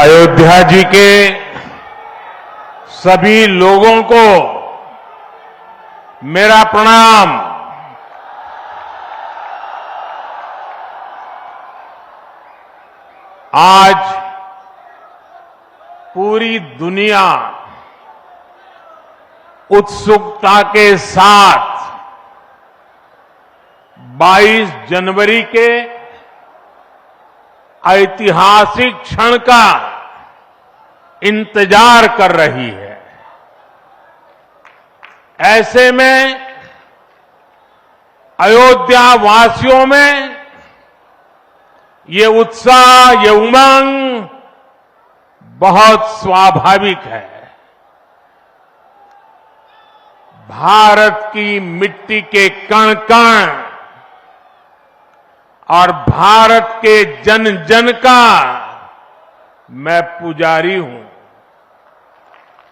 अयोध्या जी के सभी लोगों को मेरा प्रणाम। आज पूरी दुनिया उत्सुकता के साथ 22 जनवरी के ऐतिहासिक क्षण का इंतजार कर रही है। ऐसे में अयोध्या वासियों में ये उत्साह, ये उमंग बहुत स्वाभाविक है। भारत की मिट्टी के कण कण और भारत के जन जन का मैं पुजारी हूं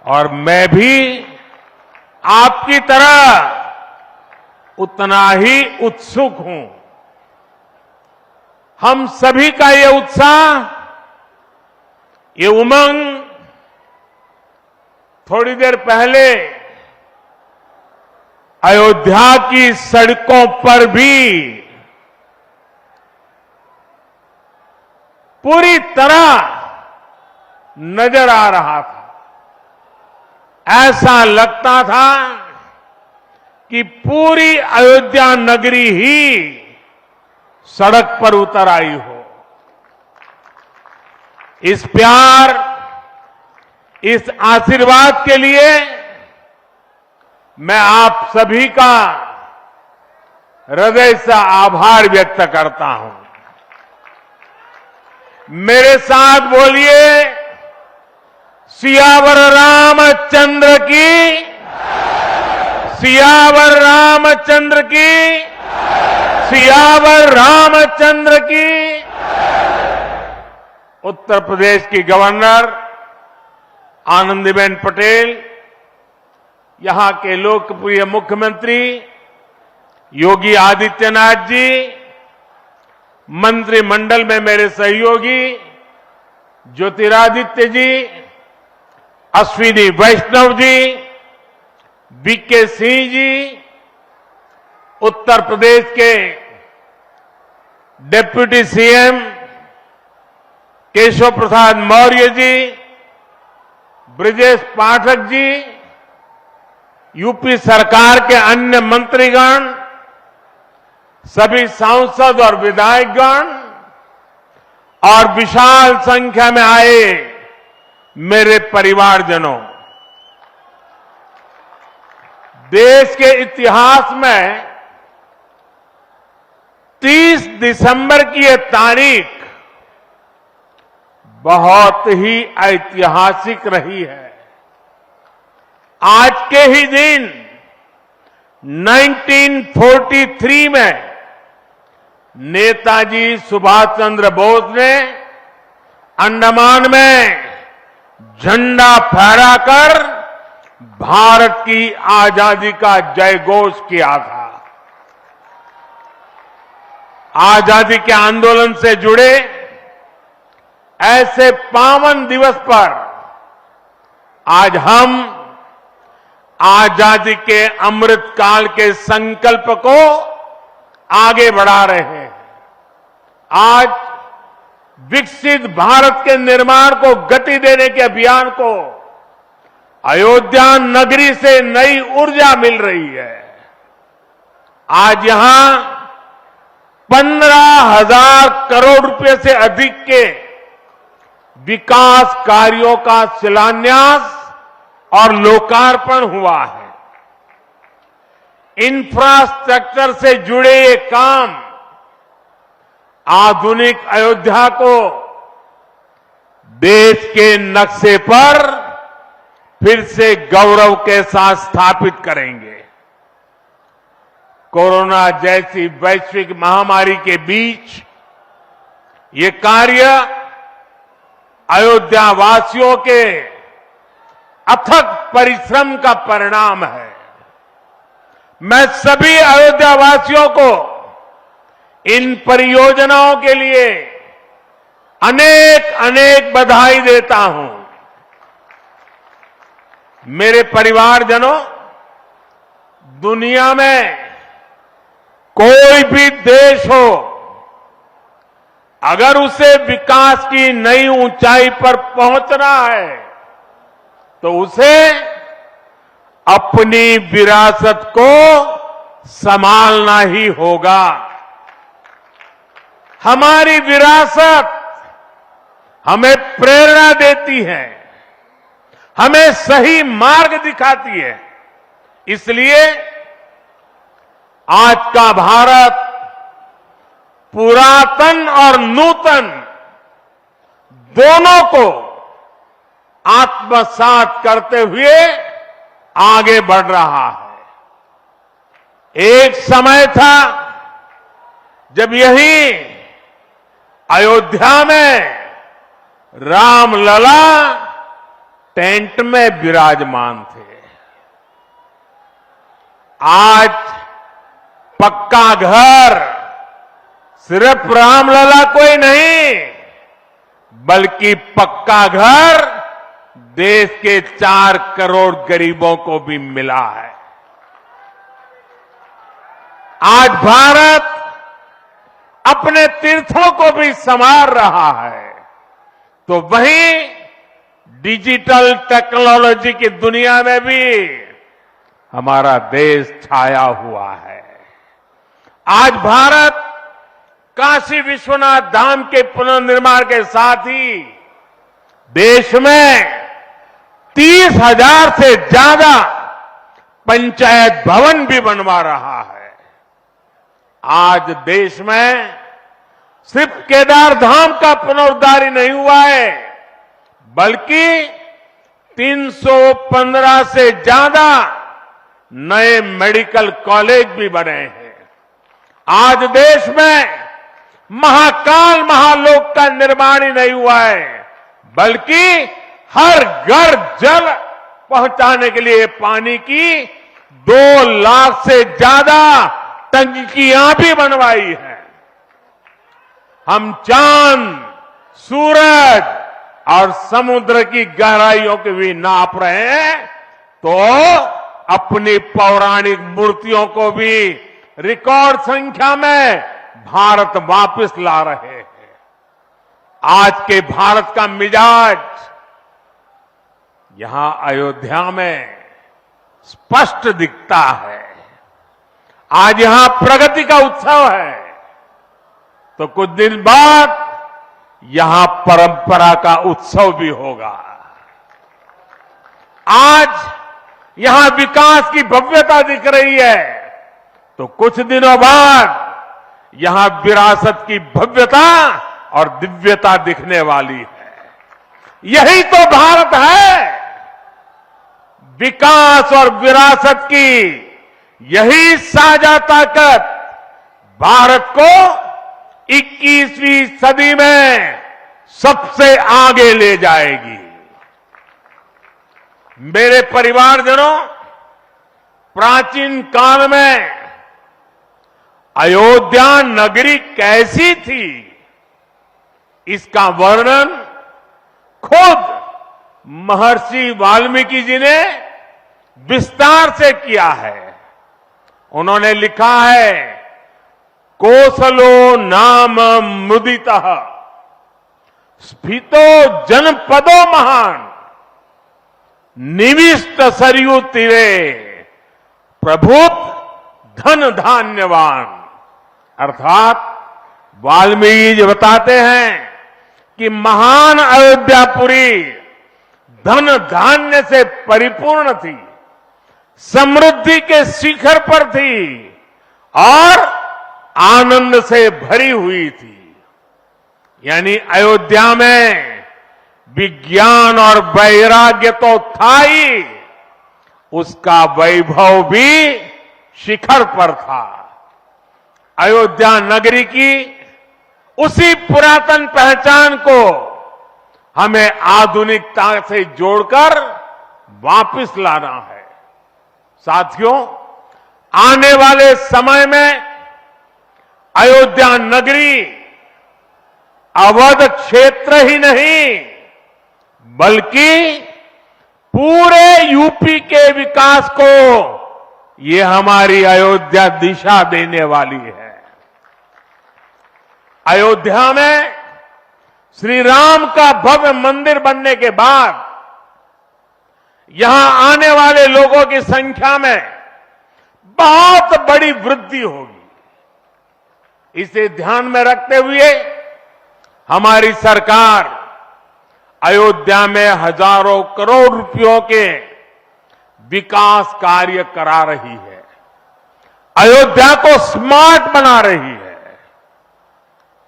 और मैं भी आपकी तरह उतना ही उत्सुक हूं। हम सभी का ये उत्साह, ये उमंग थोड़ी देर पहले अयोध्या की सड़कों पर भी पूरी तरह नजर आ रहा था। ऐसा लगता था कि पूरी अयोध्या नगरी ही सड़क पर उतर आई हो। इस प्यार, इस आशीर्वाद के लिए मैं आप सभी का हृदय से आभार व्यक्त करता हूं। मेरे साथ बोलिए, सियावर रामचंद्र की, सियावर रामचंद्र की, सियावर रामचंद्र की। उत्तर प्रदेश की गवर्नर आनंदीबेन पटेल, यहां के लोकप्रिय मुख्यमंत्री योगी आदित्यनाथ जी, मंत्रिमंडल में मेरे सहयोगी ज्योतिरादित्य जी, अश्विनी वैष्णव जी, वीके सिंह जी, उत्तर प्रदेश के deputy CM Keshav Prasad Maurya ji, Brajesh Pathak ji, UP सरकार के अन्य मंत्रीगण, सभी सांसद और विधायकगण और विशाल संख्या में आए मेरे परिवारजनों, देश के इतिहास में 30 दिसंबर की यह तारीख बहुत ही ऐतिहासिक रही है। आज के ही दिन 1943 में नेताजी सुभाष चंद्र बोस ने अंडमान में झंडा फहराकर भारत की आजादी का जयघोष किया था। आजादी के आंदोलन से जुड़े ऐसे पावन दिवस पर आज हम आजादी के अमृत काल के संकल्प को आगे बढ़ा रहे हैं। आज विकसित भारत के निर्माण को गति देने के अभियान को अयोध्या नगरी से नई ऊर्जा मिल रही है। आज यहां 15,000 करोड़ रुपए से अधिक के विकास कार्यों का शिलान्यास और लोकार्पण हुआ है। इंफ्रास्ट्रक्चर से जुड़े ये काम आधुनिक अयोध्या को देश के नक्शे पर फिर से गौरव के साथ स्थापित करेंगे। कोरोना जैसी वैश्विक महामारी के बीच ये कार्य अयोध्या वासियों के अथक परिश्रम का परिणाम है। मैं सभी अयोध्या वासियों को इन परियोजनाओं के लिए अनेक अनेक बधाई देता हूं। मेरे परिवारजनों, दुनिया में कोई भी देश हो, अगर उसे विकास की नई ऊंचाई पर पहुंचना है तो उसे अपनी विरासत को संभालना ही होगा। हमारी विरासत हमें प्रेरणा देती है, हमें सही मार्ग दिखाती है। इसलिए आज का भारत पुरातन और नूतन दोनों को आत्मसात करते हुए आगे बढ़ रहा है। एक समय था जब यही अयोध्या में रामलला टेंट में विराजमान थे। आज पक्का घर सिर्फ रामलला कोई नहीं, बल्कि पक्का घर देश के 4 करोड़ गरीबों को भी मिला है। आज भारत अपने तीर्थों को भी संवार रहा है, तो वहीं डिजिटल टेक्नोलॉजी की दुनिया में भी हमारा देश छाया हुआ है। आज भारत काशी विश्वनाथ धाम के पुनर्निर्माण के साथ ही देश में 30,000 से ज्यादा पंचायत भवन भी बनवा रहा है। आज देश में सिर्फ केदार धाम का पुनरुद्धार ही नहीं हुआ है, बल्कि 315 से ज्यादा नए मेडिकल कॉलेज भी बने हैं। आज देश में महाकाल महालोक का निर्माण ही नहीं हुआ है, बल्कि हर घर जल पहुंचाने के लिए पानी की 2 लाख से ज्यादा टंकियां भी बनवाई है। हम चांद, सूरज और समुद्र की गहराइयों को भी नाप रहे हैं, तो अपनी पौराणिक मूर्तियों को भी रिकॉर्ड संख्या में भारत वापस ला रहे हैं। आज के भारत का मिजाज यहां अयोध्या में स्पष्ट दिखता है। आज यहां प्रगति का उत्सव है, तो कुछ दिन बाद यहां परंपरा का उत्सव भी होगा। आज यहां विकास की भव्यता दिख रही है, तो कुछ दिनों बाद यहां विरासत की भव्यता और दिव्यता दिखने वाली है। यही तो भारत है। विकास और विरासत की यही साझा ताकत भारत को 21वीं सदी में सबसे आगे ले जाएगी। मेरे परिवारजनों, प्राचीन काल में अयोध्या नगरी कैसी थी, इसका वर्णन खुद महर्षि वाल्मीकि जी ने विस्तार से किया है। उन्होंने लिखा है, कोसलो नाम मुदितः स्फीतो जनपदो महान निविष्ट सरयू तीरे प्रभुत धन धान्यवान। अर्थात वाल्मीकि जी बताते हैं कि महान अयोध्यापुरी धन धान्य से परिपूर्ण थी, समृद्धि के शिखर पर थी और आनंद से भरी हुई थी। यानी अयोध्या में विज्ञान और वैराग्य तो था ही, उसका वैभव भी शिखर पर था। अयोध्या नगरी की उसी पुरातन पहचान को हमें आधुनिकता से जोड़कर वापस लाना है। साथियों, आने वाले समय में अयोध्या नगरी अवध क्षेत्र ही नहीं बल्कि पूरे यूपी के विकास को ये हमारी अयोध्या दिशा देने वाली है। अयोध्या में श्री राम का भव्य मंदिर बनने के बाद यहां आने वाले लोगों की संख्या में बहुत बड़ी वृद्धि होगी। इसे ध्यान में रखते हुए हमारी सरकार अयोध्या में हजारों करोड़ रुपयों के विकास कार्य करा रही है, अयोध्या को स्मार्ट बना रही है।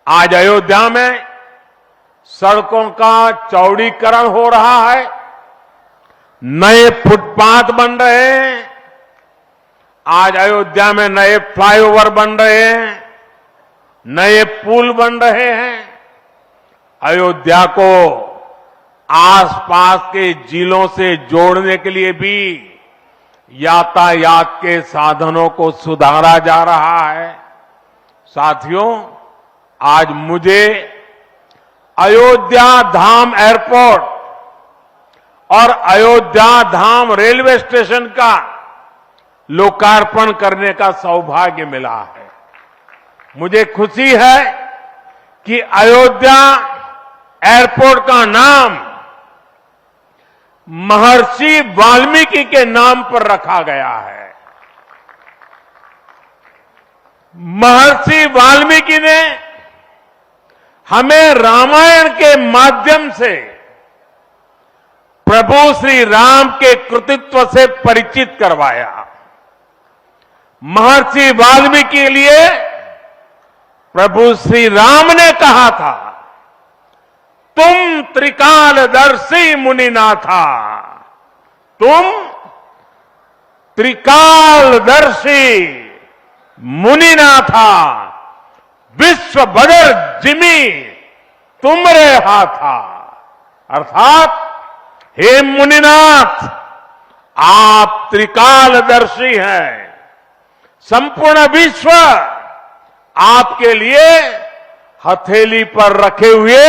आज अयोध्या में सड़कों का चौड़ीकरण हो रहा है, नए फुटपाथ बन रहे हैं, आज अयोध्या में नए फ्लाईओवर बन रहे हैं, नए पुल बन रहे हैं। अयोध्या को आसपास के जिलों से जोड़ने के लिए भी यातायात के साधनों को सुधारा जा रहा है। साथियों, आज मुझे अयोध्या धाम एयरपोर्ट और अयोध्या धाम रेलवे स्टेशन का लोकार्पण करने का सौभाग्य मिला है। मुझे खुशी है कि अयोध्या एयरपोर्ट का नाम महर्षि वाल्मीकि के नाम पर रखा गया है। महर्षि वाल्मीकि ने हमें रामायण के माध्यम से प्रभु श्री राम के कृतित्व से परिचित करवाया। महर्षि वाल्मीकि के लिए प्रभु श्री राम ने कहा था, तुम त्रिकालदर्शी मुनिनाथा, तुम त्रिकालदर्शी मुनिनाथा, विश्व बदर जिमी तुमरे हाथा। अर्थात हे मुनिनाथ, आप त्रिकालदर्शी हैं, संपूर्ण विश्व आपके लिए हथेली पर रखे हुए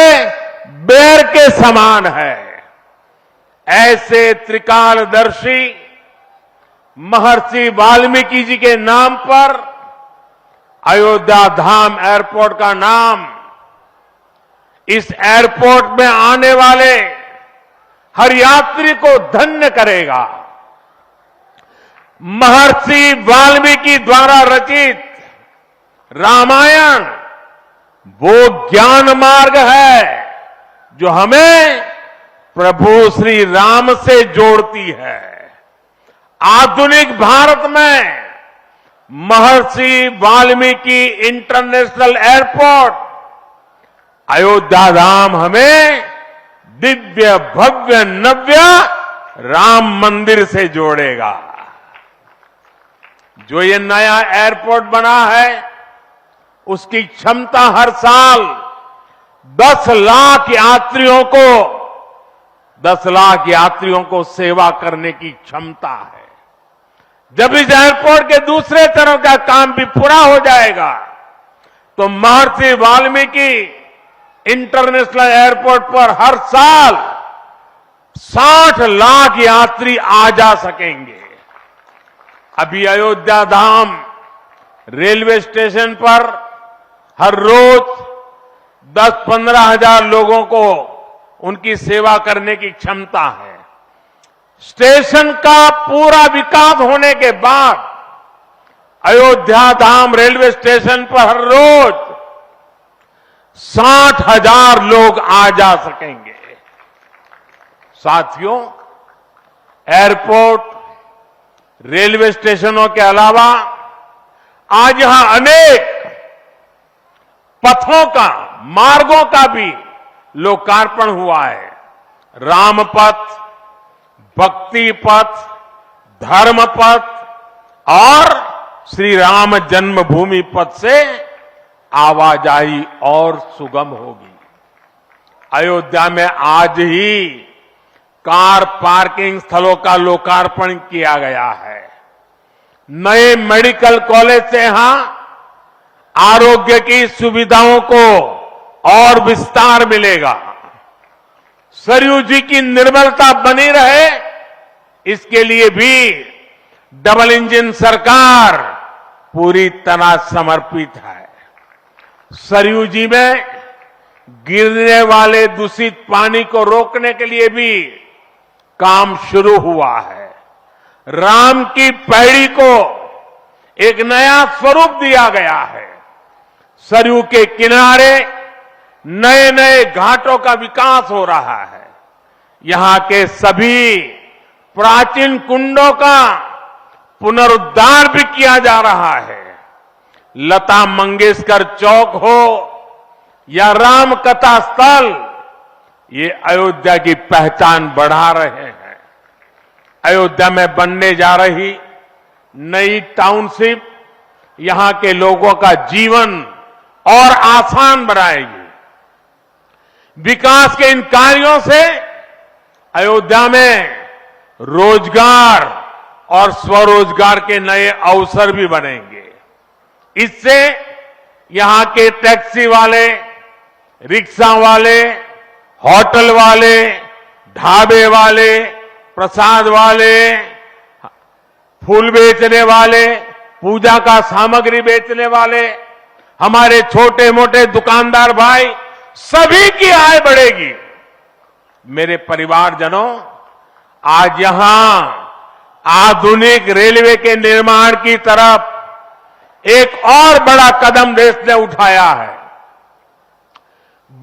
बेर के समान है। ऐसे त्रिकालदर्शी महर्षि वाल्मीकि जी के नाम पर अयोध्या धाम एयरपोर्ट का नाम इस एयरपोर्ट में आने वाले हर यात्री को धन्य करेगा। महर्षि वाल्मीकि द्वारा रचित रामायण वो ज्ञान मार्ग है जो हमें प्रभु श्री राम से जोड़ती है। आधुनिक भारत में महर्षि वाल्मीकि इंटरनेशनल एयरपोर्ट अयोध्या धाम हमें दिव्य भव्य नव्य राम मंदिर से जोड़ेगा। जो ये नया एयरपोर्ट बना है उसकी क्षमता हर साल 10 लाख यात्रियों को सेवा करने की क्षमता है। जब इस एयरपोर्ट के दूसरे चरण का काम भी पूरा हो जाएगा तो महर्षि वाल्मीकि इंटरनेशनल एयरपोर्ट पर हर साल 60 लाख यात्री आ जा सकेंगे। अभी अयोध्या धाम रेलवे स्टेशन पर हर रोज 10-15 हजार लोगों को उनकी सेवा करने की क्षमता है। स्टेशन का पूरा विकास होने के बाद अयोध्या धाम रेलवे स्टेशन पर हर रोज 60,000 लोग आ जा सकेंगे। साथियों, एयरपोर्ट, रेलवे स्टेशनों के अलावा आज यहां अनेक पथों का, मार्गों का भी लोकार्पण हुआ है। राम पथ, भक्ति पथ, धर्म पथ और श्री राम जन्मभूमि पथ से आवाजाही और सुगम होगी। अयोध्या में आज ही कार पार्किंग स्थलों का लोकार्पण किया गया है। नए मेडिकल कॉलेज से यहां आरोग्य की सुविधाओं को और विस्तार मिलेगा। सरयू जी की निर्मलता बनी रहे, इसके लिए भी डबल इंजन सरकार पूरी तरह समर्पित है। सरयू जी में गिरने वाले दूषित पानी को रोकने के लिए भी काम शुरू हुआ है। राम की पैड़ी को एक नया स्वरूप दिया गया है। सरयू के किनारे नए नए घाटों का विकास हो रहा है। यहां के सभी प्राचीन कुंडों का पुनरुद्धार भी किया जा रहा है। लता मंगेशकर चौक हो या राम कथा स्थल, ये अयोध्या की पहचान बढ़ा रहे हैं। अयोध्या में बनने जा रही नई टाउनशिप यहां के लोगों का जीवन और आसान बनाएगी। विकास के इन कार्यों से अयोध्या में रोजगार और स्वरोजगार के नए अवसर भी बनेंगे। इससे यहां के टैक्सी वाले, रिक्शा वाले, होटल वाले, ढाबे वाले, प्रसाद वाले, फूल बेचने वाले, पूजा का सामग्री बेचने वाले, हमारे छोटे मोटे दुकानदार भाई, सभी की आय बढ़ेगी। मेरे परिवारजनों, आज यहां आधुनिक रेलवे के निर्माण की तरफ एक और बड़ा कदम देश ने उठाया है।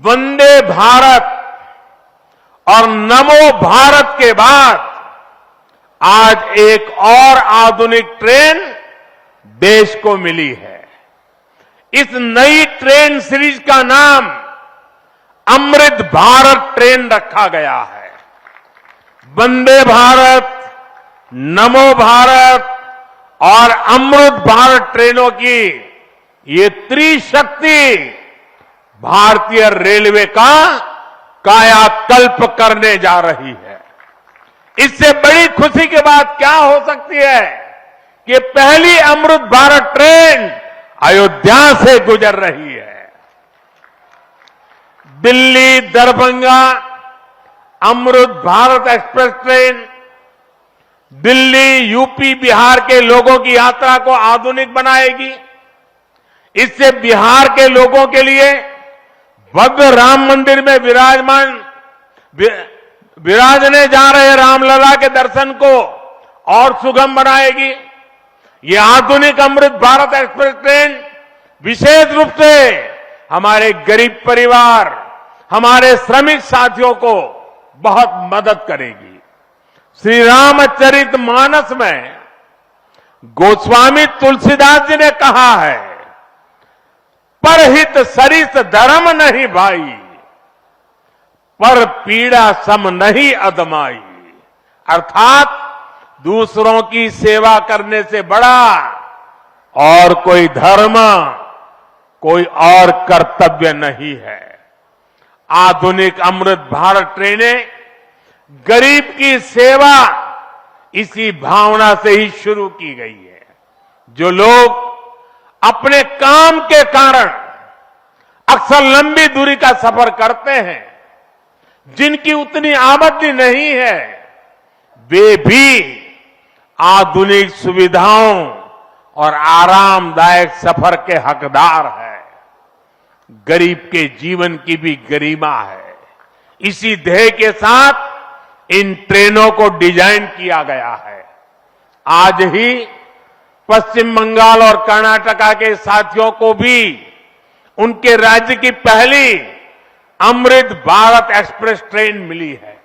वंदे भारत और नमो भारत के बाद आज एक और आधुनिक ट्रेन देश को मिली है। इस नई ट्रेन सीरीज का नाम अमृत भारत ट्रेन रखा गया है। वंदे भारत, नमो भारत और अमृत भारत ट्रेनों की ये त्रिशक्ति भारतीय रेलवे का कायाकल्प करने जा रही है। इससे बड़ी खुशी की बात क्या हो सकती है कि पहली अमृत भारत ट्रेन अयोध्या से गुजर रही है। Delhi Darbhanga Amrit Bharat express train Delhi, UP, Bihar के लोगों की यात्रा को आधुनिक बनाएगी। इससे बिहार के लोगों के लिए भव्य राम मंदिर में विराजने जा रहे रामलला के दर्शन को और सुगम बनाएगी। ये आधुनिक अमृत भारत एक्सप्रेस ट्रेन विशेष रूप से हमारे गरीब परिवार, हमारे श्रमिक साथियों को बहुत मदद करेगी। श्री रामचरित मानस में गोस्वामी तुलसीदास जी ने कहा है, परहित सरिस धर्म नहीं भाई, पर पीड़ा सम नहीं अदमाई। अर्थात दूसरों की सेवा करने से बड़ा और कोई धर्म, कोई और कर्तव्य नहीं है। आधुनिक अमृत भारत ट्रेनें गरीब की सेवा इसी भावना से ही शुरू की गई है। जो लोग अपने काम के कारण अक्सर लंबी दूरी का सफर करते हैं, जिनकी उतनी आमदनी नहीं है, वे भी आधुनिक सुविधाओं और आरामदायक सफर के हकदार हैं। गरीब के जीवन की भी गरिमा है। इसी ध्येय के साथ इन ट्रेनों को डिजाइन किया गया है। आज ही पश्चिम बंगाल और कर्नाटका के साथियों को भी उनके राज्य की पहली अमृत भारत एक्सप्रेस ट्रेन मिली है।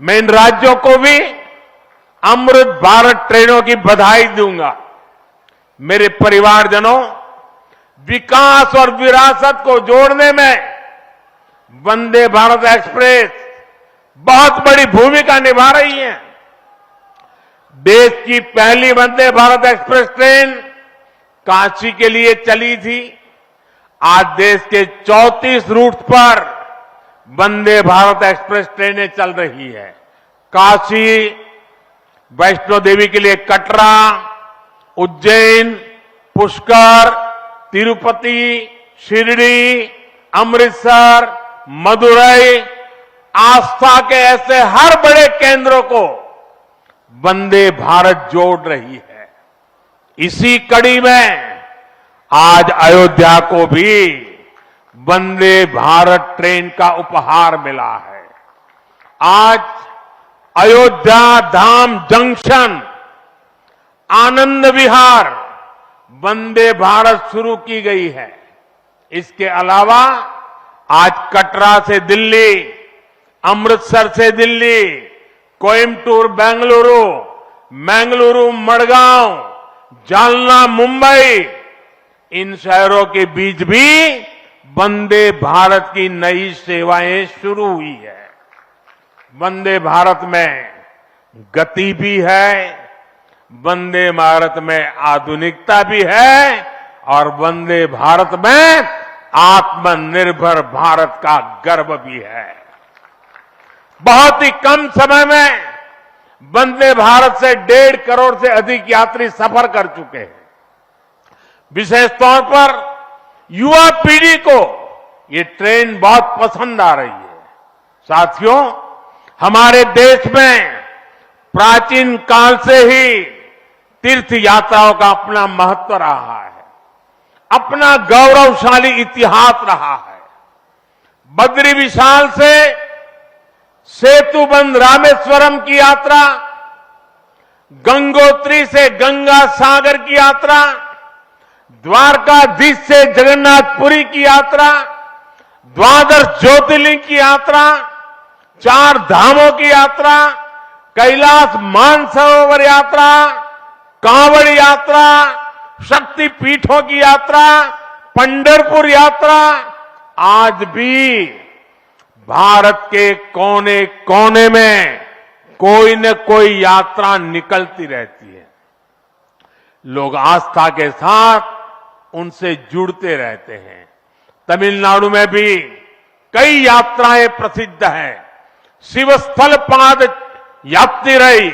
मैं इन राज्यों को भी अमृत भारत ट्रेनों की बधाई दूंगा। मेरे परिवारजनों, विकास और विरासत को जोड़ने में वंदे भारत एक्सप्रेस बहुत बड़ी भूमिका निभा रही है। देश की पहली वंदे भारत एक्सप्रेस ट्रेन काशी के लिए चली थी। आज देश के 34 रूट पर वंदे भारत एक्सप्रेस ट्रेनें चल रही है। काशी, वैष्णो देवी के लिए कटरा, उज्जैन, पुष्कर, तिरुपति, शिरडी अमृतसर, मदुरई, आस्था के ऐसे हर बड़े केंद्रों को वंदे भारत जोड़ रही है। इसी कड़ी में आज अयोध्या को भी वंदे भारत ट्रेन का उपहार मिला है। आज अयोध्या धाम जंक्शन, आनंद विहार वंदे भारत शुरू की गई है। इसके अलावा आज कटरा से दिल्ली, अमृतसर से दिल्ली, कोयम्बटूर बेंगलुरु, मंगलुरु मडगांव, जालना मुंबई, इन शहरों के बीच भी वंदे भारत की नई सेवाएं शुरू हुई है। वंदे भारत में गति भी है, वंदे भारत में आधुनिकता भी है और वंदे भारत में आत्मनिर्भर भारत का गर्व भी है। बहुत ही कम समय में वंदे भारत से 1.5 करोड़ से अधिक यात्री सफर कर चुके हैं। विशेष तौर पर युवा पीढ़ी को ये ट्रेन बहुत पसंद आ रही है। साथियों, हमारे देश में प्राचीन काल से ही तीर्थ यात्राओं का अपना महत्व रहा है, अपना गौरवशाली इतिहास रहा है। बद्री विशाल से सेतुबंध रामेश्वरम की यात्रा, गंगोत्री से गंगा सागर की यात्रा, द्वारकाधीश से जगन्नाथपुरी की यात्रा, द्वादश ज्योतिर्लिंग की यात्रा, 4 धामों की यात्रा, कैलाश मानसरोवर यात्रा, कांवड़ यात्रा, शक्ति पीठों की यात्रा, पंढरपुर यात्रा, आज भी भारत के कोने कोने में कोई न कोई यात्रा निकलती रहती है। लोग आस्था के साथ उनसे जुड़ते रहते हैं। तमिलनाडु में भी कई यात्राएं प्रसिद्ध हैं। शिवस्थल पाद यात्रिरई,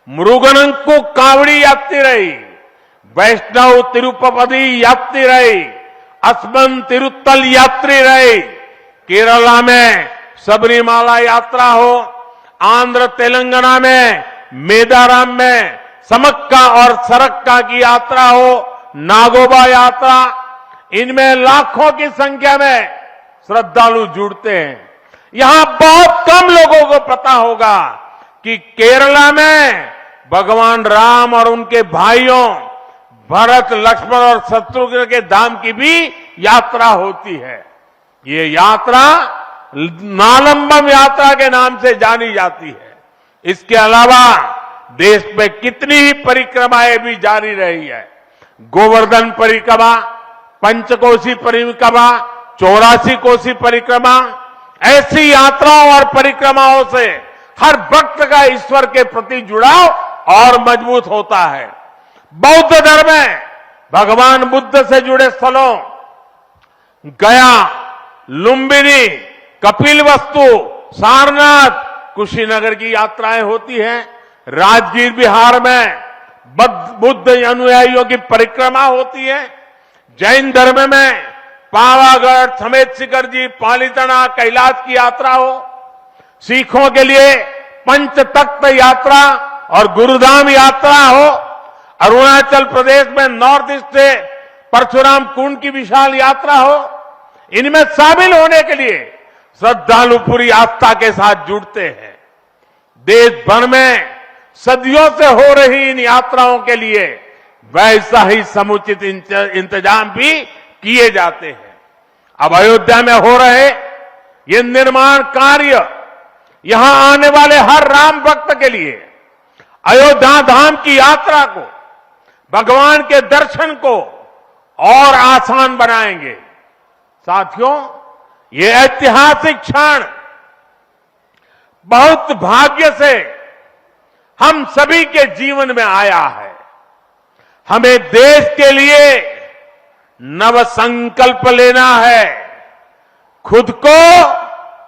मुरुगनंकु कावड़ी यात्रिरई, वैष्णव तिरुपति यात्रिरई, अस्मन तिरुत्तल यात्रिरई, केरला में सबरीमाला यात्रा हो, आंध्र तेलंगाना में मेदाराम में समक्का और सरक्का की यात्रा हो, नागोबा यात्रा, इनमें लाखों की संख्या में श्रद्धालु जुड़ते हैं। यहां बहुत कम लोगों को पता होगा कि केरला में भगवान राम और उनके भाइयों भरत, लक्ष्मण और शत्रुघ्न के धाम की भी यात्रा होती है। ये यात्रा नालंबम यात्रा के नाम से जानी जाती है। इसके अलावा देश में कितनी ही परिक्रमाएं भी जारी रही है। गोवर्धन परिक्रमा, पंचकोशी परिक्रमा, 84 कोसी परिक्रमा, ऐसी यात्राओं और परिक्रमाओं से हर भक्त का ईश्वर के प्रति जुड़ाव और मजबूत होता है। बौद्ध धर्म में भगवान बुद्ध से जुड़े स्थलों गया, लुम्बिनी, कपिलवस्तु, सारनाथ, कुशीनगर की यात्राएं होती हैं। राजगीर बिहार में बुद्ध अनुयायियों की परिक्रमा होती है। जैन धर्म में पावागढ़, समेत शिखर जी, पालीताना, कैलाश की यात्रा हो। सिखों के लिए पंच तख्त यात्रा और गुरुधाम यात्रा हो। अरुणाचल प्रदेश में नॉर्थ ईस्ट से परशुराम कुंड की विशाल यात्रा हो। इनमें शामिल होने के लिए श्रद्धालु पूरी आस्था के साथ जुड़ते हैं। देश भर में सदियों से हो रही इन यात्राओं के लिए वैसा ही समुचित इंतजाम भी किए जाते हैं। अब अयोध्या में हो रहे ये निर्माण कार्य यहां आने वाले हर राम भक्त के लिए अयोध्या धाम की यात्रा को, भगवान के दर्शन को और आसान बनाएंगे। साथियों, ये ऐतिहासिक क्षण बहुत भाग्य से हम सभी के जीवन में आया है। हमें देश के लिए नव संकल्प लेना है, खुद को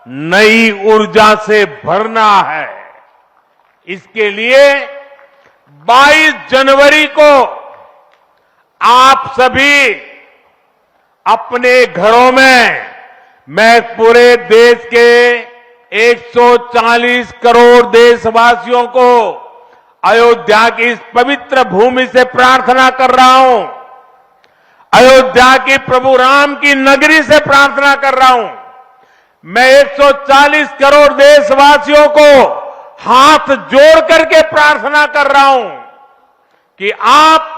नई ऊर्जा से भरना है। इसके लिए 22 जनवरी को आप सभी अपने घरों में मैं पूरे देश के 140 करोड़ देशवासियों को अयोध्या की इस पवित्र भूमि से प्रार्थना कर रहा हूं। अयोध्या की प्रभु राम की नगरी से प्रार्थना कर रहा हूं। मैं 140 करोड़ देशवासियों को हाथ जोड़ करके प्रार्थना कर रहा हूं कि आप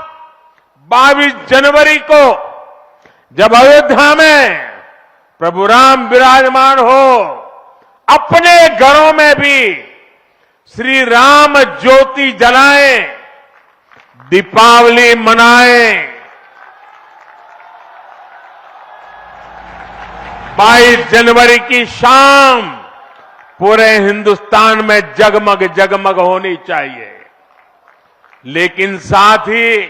22 जनवरी को जब अयोध्या में प्रभु राम विराजमान हो, अपने घरों में भी श्री राम ज्योति जलाएं, दीपावली मनाएं। 22 जनवरी की शाम पूरे हिंदुस्तान में जगमग जगमग होनी चाहिए। लेकिन साथ ही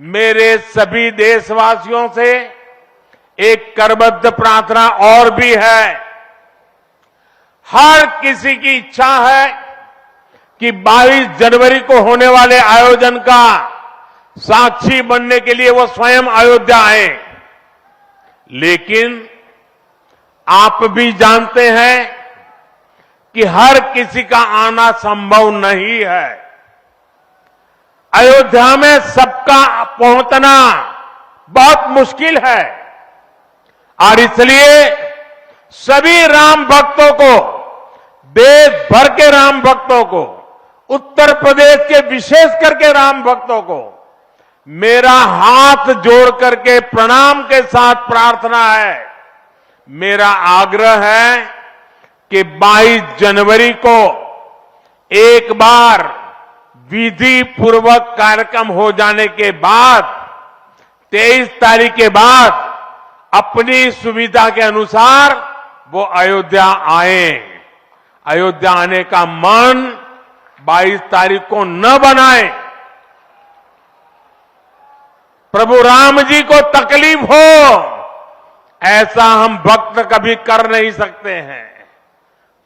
मेरे सभी देशवासियों से एक करबद्ध प्रार्थना और भी है। हर किसी की इच्छा है कि 22 जनवरी को होने वाले आयोजन का साक्षी बनने के लिए वो स्वयं अयोध्या आए। लेकिन आप भी जानते हैं कि हर किसी का आना संभव नहीं है। अयोध्या में सबका पहुंचना बहुत मुश्किल है और इसलिए सभी राम भक्तों को, देश भर के राम भक्तों को, उत्तर प्रदेश के विशेष करके राम भक्तों को मेरा हाथ जोड़ करके प्रणाम के साथ प्रार्थना है, मेरा आग्रह है कि 22 जनवरी को एक बार विधि पूर्वक कार्यक्रम हो जाने के बाद 23 तारीख के बाद अपनी सुविधा के अनुसार वो अयोध्या आए। अयोध्या आने का मन 22 तारीख को न बनाए। प्रभु राम जी को तकलीफ हो, ऐसा हम भक्त कभी कर नहीं सकते हैं।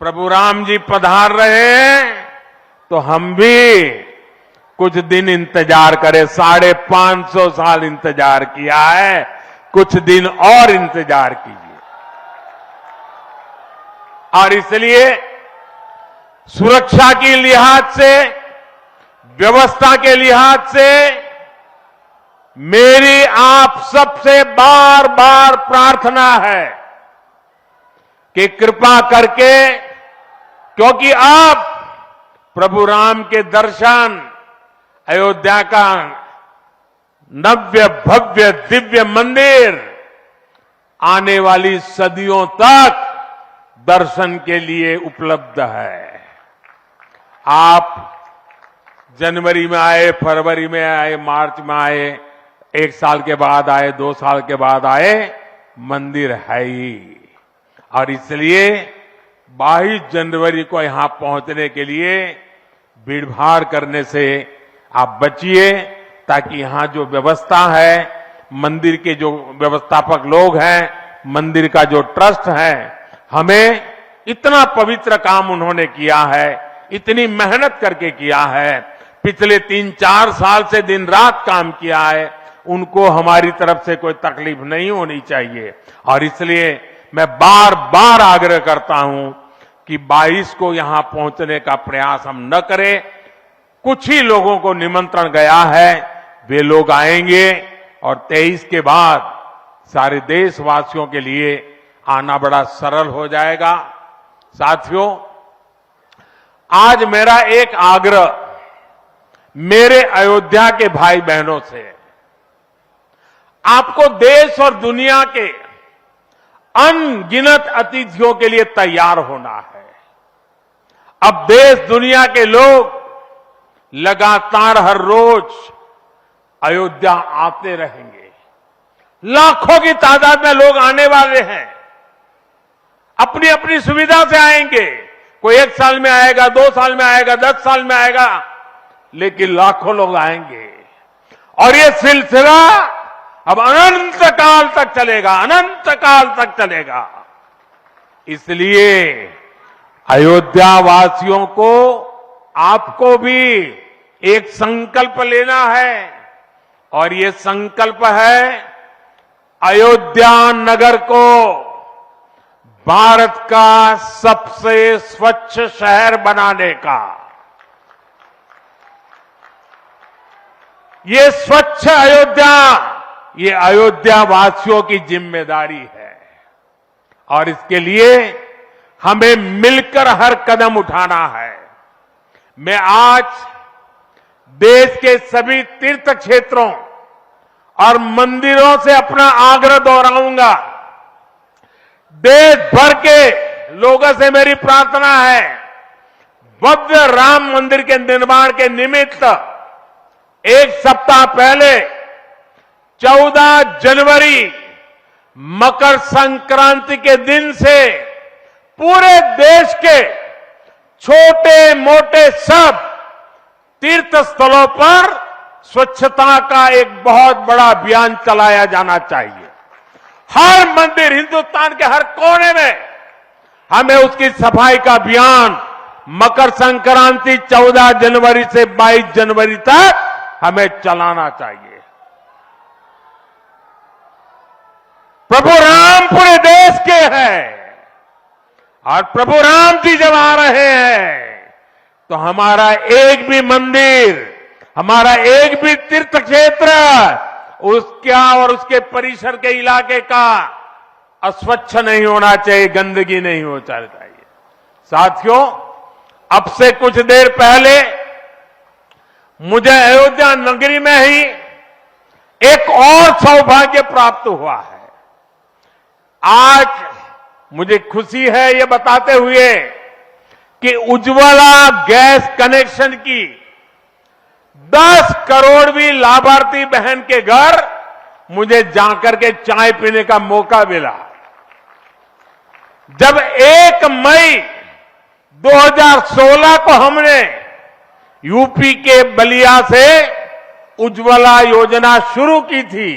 प्रभु राम जी पधार रहे हैं तो हम भी कुछ दिन इंतजार करें। 550 साल इंतजार किया है, कुछ दिन और इंतजार कीजिए। और इसलिए सुरक्षा के लिहाज से, व्यवस्था के लिहाज से मेरी आप सबसे बार बार प्रार्थना है कि कृपा करके, क्योंकि अब प्रभु राम के दर्शन, अयोध्या का नव्य भव्य दिव्य मंदिर आने वाली सदियों तक दर्शन के लिए उपलब्ध है। आप जनवरी में आए, फरवरी में आए, मार्च में आए, 1 साल के बाद आए, 2 साल के बाद आए, मंदिर है ही। और इसलिए 22 जनवरी को यहां पहुंचने के लिए भीड़भाड़ करने से आप बचिए, ताकि यहां जो व्यवस्था है, मंदिर के जो व्यवस्थापक लोग हैं, मंदिर का जो ट्रस्ट है, हमें इतना पवित्र काम उन्होंने किया है, इतनी मेहनत करके किया है, पिछले 3-4 साल से दिन रात काम किया है, उनको हमारी तरफ से कोई तकलीफ नहीं होनी चाहिए। और इसलिए मैं बार बार आग्रह करता हूं कि 22 को यहां पहुंचने का प्रयास हम न करें। कुछ ही लोगों को निमंत्रण गया है, वे लोग आएंगे और 23 के बाद सारे देशवासियों के लिए आना बड़ा सरल हो जाएगा। साथियों, आज मेरा एक आग्रह मेरे अयोध्या के भाई बहनों से, आपको देश और दुनिया के अनगिनत अतिथियों के लिए तैयार होना है। अब देश दुनिया के लोग लगातार हर रोज अयोध्या आते रहेंगे। लाखों की तादाद में लोग आने वाले हैं, अपनी अपनी सुविधा से आएंगे। कोई 1 साल में आएगा, 2 साल में आएगा, 10 साल में आएगा, लेकिन लाखों लोग आएंगे। और ये सिलसिला अब अनंत काल तक चलेगा, अनंत काल तक चलेगा। इसलिए अयोध्या वासियों को, आपको भी एक संकल्प लेना है, और ये संकल्प है अयोध्या नगर को भारत का सबसे स्वच्छ शहर बनाने का। ये स्वच्छ अयोध्या, ये अयोध्या वासियों की जिम्मेदारी है और इसके लिए हमें मिलकर हर कदम उठाना है। मैं आज देश के सभी तीर्थ क्षेत्रों और मंदिरों से अपना आग्रह दोहराऊंगा। देश भर के लोगों से मेरी प्रार्थना है, भव्य राम मंदिर के निर्माण के निमित्त एक सप्ताह पहले 14 जनवरी मकर संक्रांति के दिन से पूरे देश के छोटे मोटे सब तीर्थ स्थलों पर स्वच्छता का एक बहुत बड़ा अभियान चलाया जाना चाहिए। हर मंदिर, हिंदुस्तान के हर कोने में हमें उसकी सफाई का अभियान मकर संक्रांति 14 जनवरी से 22 जनवरी तक हमें चलाना चाहिए। प्रभु राम पूरे देश के हैं और प्रभु राम जी जब आ रहे हैं तो हमारा एक भी मंदिर, हमारा एक भी तीर्थ क्षेत्र उसका और उसके परिसर के इलाके का अस्वच्छ नहीं होना चाहिए, गंदगी नहीं होना चाहिए। साथियों, अब से कुछ देर पहले मुझे अयोध्या नगरी में ही एक और सौभाग्य प्राप्त हुआ है। आज मुझे खुशी है ये बताते हुए कि उज्ज्वला गैस कनेक्शन की 10 करोड़वीं लाभार्थी बहन के घर मुझे जाकर के चाय पीने का मौका मिला। जब 1 मई 2016 को हमने यूपी के बलिया से उज्ज्वला योजना शुरू की थी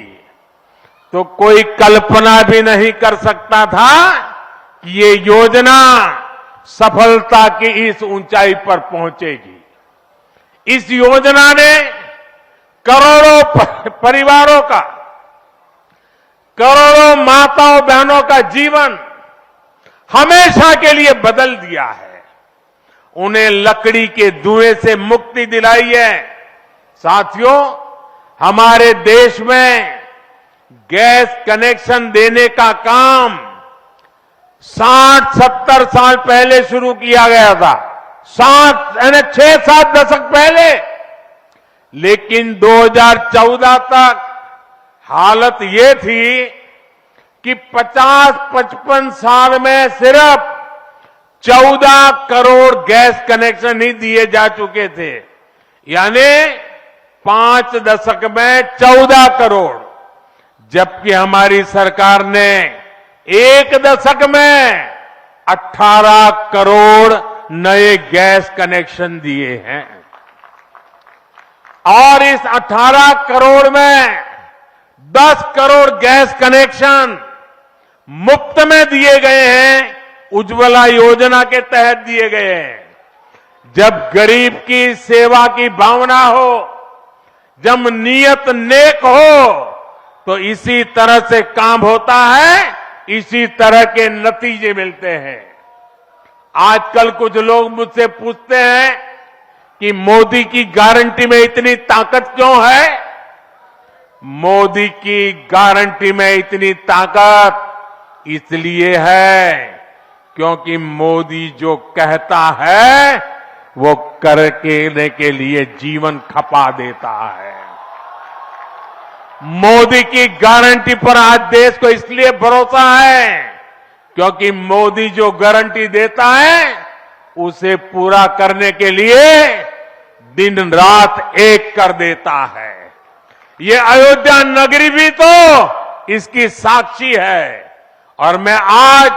तो कोई कल्पना भी नहीं कर सकता था कि ये योजना सफलता की इस ऊंचाई पर पहुंचेगी। इस योजना ने करोड़ों परिवारों का, करोड़ों माताओं बहनों का जीवन हमेशा के लिए बदल दिया है। उन्हें लकड़ी के धुएं से मुक्ति दिलाई है। साथियों, हमारे देश में गैस कनेक्शन देने का काम 60-70 साल पहले शुरू किया गया था, 6-7 दशक पहले। लेकिन 2014 तक हालत ये थी कि 50-55 साल में सिर्फ 14 करोड़ गैस कनेक्शन ही दिए जा चुके थे, यानी 5 दशक में 14 करोड़, जबकि हमारी सरकार ने 1 दशक में 18 करोड़ नए गैस कनेक्शन दिए हैं। और इस 18 करोड़ में 10 करोड़ गैस कनेक्शन मुफ्त में दिए गए हैं, उज्ज्वला योजना के तहत दिए गए हैं। जब गरीब की सेवा की भावना हो, जब नीयत नेक हो, तो इसी तरह से काम होता है, इसी तरह के नतीजे मिलते हैं। आजकल कुछ लोग मुझसे पूछते हैं कि मोदी की गारंटी में इतनी ताकत क्यों है? मोदी की गारंटी में इतनी ताकत इसलिए है क्योंकि मोदी जो कहता है वो करने के लिए जीवन खपा देता है। मोदी की गारंटी पर आज देश को इसलिए भरोसा है क्योंकि मोदी जो गारंटी देता है उसे पूरा करने के लिए दिन रात एक कर देता है। ये अयोध्या नगरी भी तो इसकी साक्षी है। और मैं आज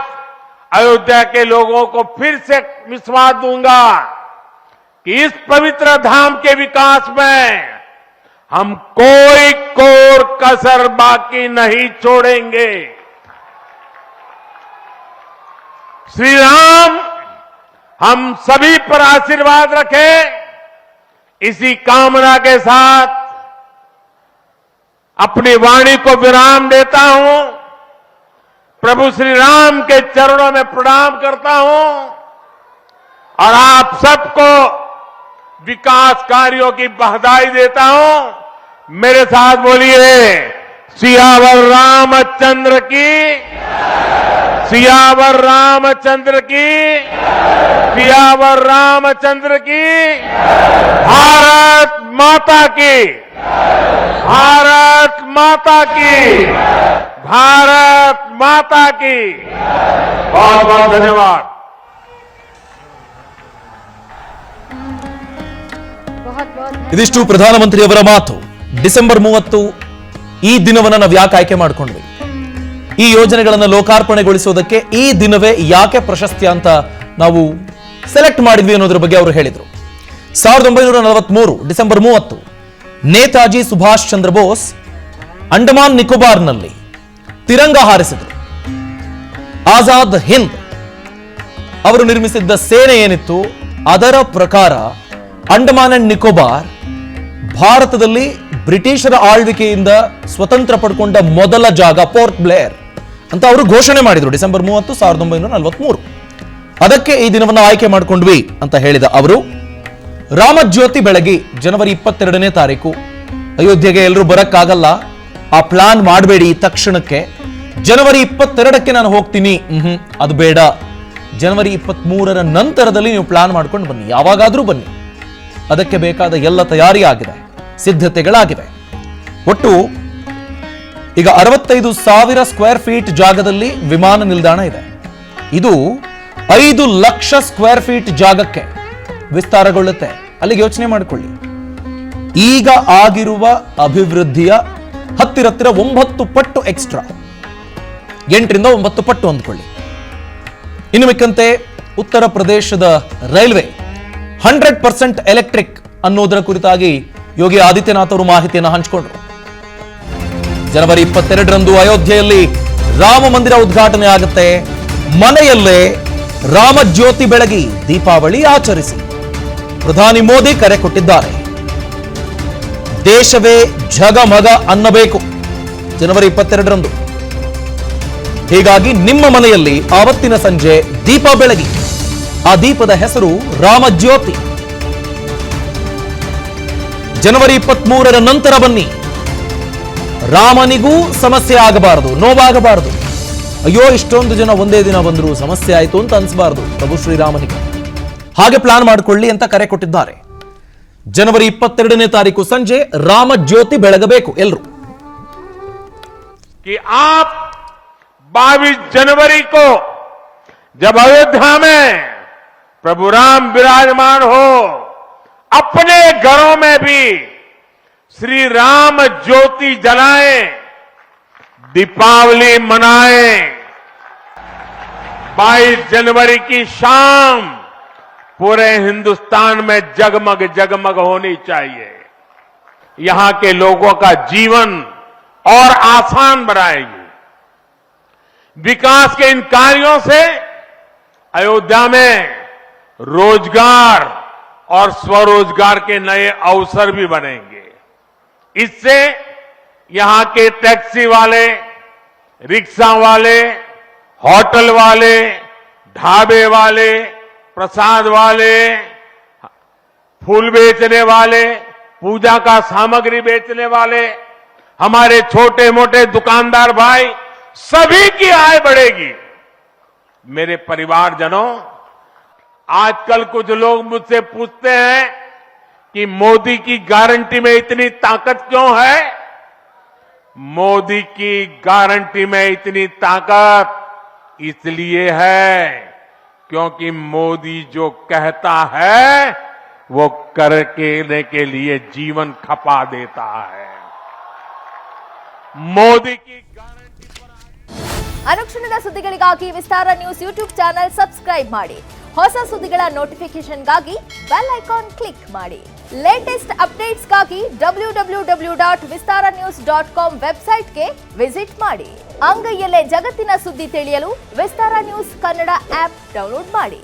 अयोध्या के लोगों को फिर से विश्वास दूंगा कि इस पवित्र धाम के विकास में हम कोई कोर कसर बाकी नहीं छोड़ेंगे। श्री राम हम सभी पर आशीर्वाद रखें, इसी कामना के साथ अपनी वाणी को विराम देता हूं। प्रभु श्री राम के चरणों में प्रणाम करता हूं और आप सबको विकास कार्यों की बधाई देता हूं। मेरे साथ बोलिए, सियावर रामचंद्र की, सियावर रामचंद्र की, सियावर रामचंद्र की, भारत माता की, भारत माता की, भारत माता की। बहुत बहुत धन्यवाद। ಇದಿಷ್ಟು ಪ್ರಧಾನಮಂತ್ರಿಯವರ ಮಾತು। ಡಿಸೆಂಬರ್ 30 ಈ ದಿನವನ್ನು ನಾವು ಯಾಕೆ ಆಯ್ಕೆ ಮಾಡಿಕೊಂಡ್ವಿ, ಈ ಯೋಜನೆಗಳನ್ನು ಲೋಕಾರ್ಪಣೆಗೊಳಿಸೋದಕ್ಕೆ ಈ ದಿನವೇ ಯಾಕೆ ಪ್ರಶಸ್ತಿ ಅಂತ ನಾವು ಸೆಲೆಕ್ಟ್ ಮಾಡಿದ್ವಿ ಅನ್ನೋದ್ರ ಬಗ್ಗೆ ಅವರು ಹೇಳಿದರು। 1943 ಡಿಸೆಂಬರ್ 30 ನೇತಾಜಿ ಸುಭಾಷ್ ಚಂದ್ರ ಬೋಸ್ ಅಂಡಮಾನ್ ನಿಕೋಬಾರ್ನಲ್ಲಿ ತಿರಂಗ ಹಾರಿಸಿದರು। ಆಜಾದ್ ಹಿಂದ್ ಅವರು ನಿರ್ಮಿಸಿದ್ದ ಸೇನೆ ಏನಿತ್ತು ಅದರ ಪ್ರಕಾರ ಅಂಡಮಾನ್ ಅಂಡ್ ನಿಕೋಬಾರ್ ಭಾರತದಲ್ಲಿ ಬ್ರಿಟಿಷರ ಆಳ್ವಿಕೆಯಿಂದ ಸ್ವತಂತ್ರ ಪಡ್ಕೊಂಡ ಮೊದಲ ಜಾಗ ಪೋರ್ಟ್ ಬ್ಲೇರ್ ಅಂತ ಅವರು ಘೋಷಣೆ ಮಾಡಿದ್ರು ಡಿಸೆಂಬರ್ 30, 1943। ಅದಕ್ಕೆ ಈ ದಿನವನ್ನು ಆಯ್ಕೆ ಮಾಡಿಕೊಂಡ್ವಿ ಅಂತ ಹೇಳಿದ ಅವರು, ರಾಮಜ್ಯೋತಿ ಬೆಳಗಿ ಜನವರಿ 22ನೇ ತಾರೀಕು ಅಯೋಧ್ಯೆಗೆ ಎಲ್ಲರೂ ಬರಕ್ಕಾಗಲ್ಲ, ಆ ಪ್ಲಾನ್ ಮಾಡಬೇಡಿ ತಕ್ಷಣಕ್ಕೆ, ಜನವರಿ 22ಕ್ಕೆ ನಾನು ಹೋಗ್ತೀನಿ, ಅದು ಬೇಡ, ಜನವರಿ 23ರ ನಂತರದಲ್ಲಿ ನೀವು ಪ್ಲಾನ್ ಮಾಡ್ಕೊಂಡು ಬನ್ನಿ, ಯಾವಾಗಾದ್ರೂ ಬನ್ನಿ, ಅದಕ್ಕೆ ಬೇಕಾದ ಎಲ್ಲ ತಯಾರಿ ಆಗಿದೆ, ಸಿದ್ಧತೆಗಳಾಗಿವೆ। ಒಟ್ಟು ಈಗ 65,000 ಸ್ಕ್ವೇರ್ ಫೀಟ್ ಜಾಗದಲ್ಲಿ ವಿಮಾನ ನಿಲ್ದಾಣ ಇದೆ। ಇದು 5 ಲಕ್ಷ ಸ್ಕ್ವೇರ್ ಫೀಟ್ ಜಾಗಕ್ಕೆ ವಿಸ್ತಾರಗೊಳ್ಳುತ್ತೆ। ಅಲ್ಲಿಗೆ ಯೋಚನೆ ಮಾಡಿಕೊಳ್ಳಿ, ಈಗ ಆಗಿರುವ ಅಭಿವೃದ್ಧಿಯ ಹತ್ತಿರ 9 ಪಟ್ಟು ಎಕ್ಸ್ಟ್ರಾ, 8ರಿಂದ 9 ಪಟ್ಟು ಅಂದ್ಕೊಳ್ಳಿ। ಇನ್ನು ಮಿಕ್ಕಂತೆ ಉತ್ತರ ಪ್ರದೇಶದ ರೈಲ್ವೆ 100% ಎಲೆಕ್ಟ್ರಿಕ್ ಅನ್ನೋದರ ಕುರಿತಾಗಿ ಯೋಗಿ ಆದಿತ್ಯನಾಥ್ ಅವರು ಮಾಹಿತಿಯನ್ನು ಹಂಚಿಕೊಂಡರು। ಜನವರಿ 22ರಂದು ಅಯೋಧ್ಯೆಯಲ್ಲಿ ರಾಮ ಮಂದಿರ ಉದ್ಘಾಟನೆ ಆಗುತ್ತೆ, ಮನೆಯಲ್ಲೇ ರಾಮಜ್ಯೋತಿ ಬೆಳಗಿ ದೀಪಾವಳಿ ಆಚರಿಸಿ ಪ್ರಧಾನಿ ಮೋದಿ ಕರೆ ಕೊಟ್ಟಿದ್ದಾರೆ। ದೇಶವೇ ಝಗಮಗ ಅನ್ನಬೇಕು ಜನವರಿ 22ರಂದು, ಹೀಗಾಗಿ ನಿಮ್ಮ ಮನೆಯಲ್ಲಿ ಆವತ್ತಿನ ಸಂಜೆ ದೀಪ ಬೆಳಗಿ, ಆ ದೀಪದ ಹೆಸರು ರಾಮಜ್ಯೋತಿ। ಜನವರಿ 23ರ ನಂತರ ಬನ್ನಿ, ರಾಮನಿಗೂ ಸಮಸ್ಯೆ ಆಗಬಾರದು, ನೋವಾಗಬಾರದು, ಅಯ್ಯೋ ಇಷ್ಟೊಂದು ಜನ ಒಂದೇ ದಿನ ಬಂದ್ರು ಸಮಸ್ಯೆ ಆಯ್ತು ಅಂತ ಅನ್ಸಬಾರದು ಪ್ರಭು ಶ್ರೀರಾಮನಿಗೆ, ಹಾಗೆ ಪ್ಲಾನ್ ಮಾಡಿಕೊಳ್ಳಿ ಅಂತ ಕರೆ ಕೊಟ್ಟಿದ್ದಾರೆ। ಜನವರಿ 22ನೇ ತಾರೀಕು ಸಂಜೆ ರಾಮಜ್ಯೋತಿ ಬೆಳಗಬೇಕು ಎಲ್ಲರೂ। कि आप 22 जनवरी को जब अयोध्या में प्रभु राम विराजमान हो, अपने घरों में भी श्री राम ज्योति जलाएं, दीपावली मनाएं। 22 जनवरी की शाम पूरे हिंदुस्तान में जगमग जगमग होनी चाहिए। यहां के लोगों का जीवन और आसान बनाएगी। विकास के इन कार्यों से अयोध्या में रोजगार और स्वरोजगार के नए अवसर भी बनेंगे। इससे यहां के टैक्सी वाले, रिक्शा वाले, होटल वाले, ढाबे वाले, प्रसाद वाले, फूल बेचने वाले, पूजा का सामग्री बेचने वाले, हमारे छोटे मोटे दुकानदार भाई, सभी की आय बढ़ेगी। मेरे परिवारजनों, आजकल कुछ लोग मुझसे पूछते हैं कि मोदी की गारंटी में इतनी ताकत क्यों है? मोदी की गारंटी में इतनी ताकत इसलिए है क्योंकि मोदी जो कहता है वो करने के लिए जीवन खपा देता है। मोदी की गारंटी पर ಅನುಕ್ಷಣದ ಸುದ್ದಿಗಳಿಗಾಗಿ ವಿಸ್ತಾರ ನ್ಯೂಸ್ ಯೂಟ್ಯೂಬ್ ಚಾನೆಲ್ ಸಬ್ಸ್ಕ್ರೈಬ್ ಮಾಡಿ। ಹೊಸ ಸುದ್ದಿಗಳ ನೋಟಿಫಿಕೇಶನ್ಗಾಗಿ ಬೆಲ್ ಐಕಾನ್ ಕ್ಲಿಕ್ ಮಾಡಿ। ಲೇಟೆಸ್ಟ್ ಅಪ್ಡೇಟ್ಸ್ಗಾಗಿ www.vistaranews.com ವೆಬ್ಸೈಟ್ಗೆ ವಿಸಿಟ್ ಮಾಡಿ। ಅಂಗೈಯಲ್ಲೇ ಜಗತ್ತಿನ ಸುದ್ದಿ ತಿಳಿಯಲು ವಿಸ್ತಾರ ನ್ಯೂಸ್ ಕನ್ನಡ ಆಪ್ ಡೌನ್ಲೋಡ್ ಮಾಡಿ।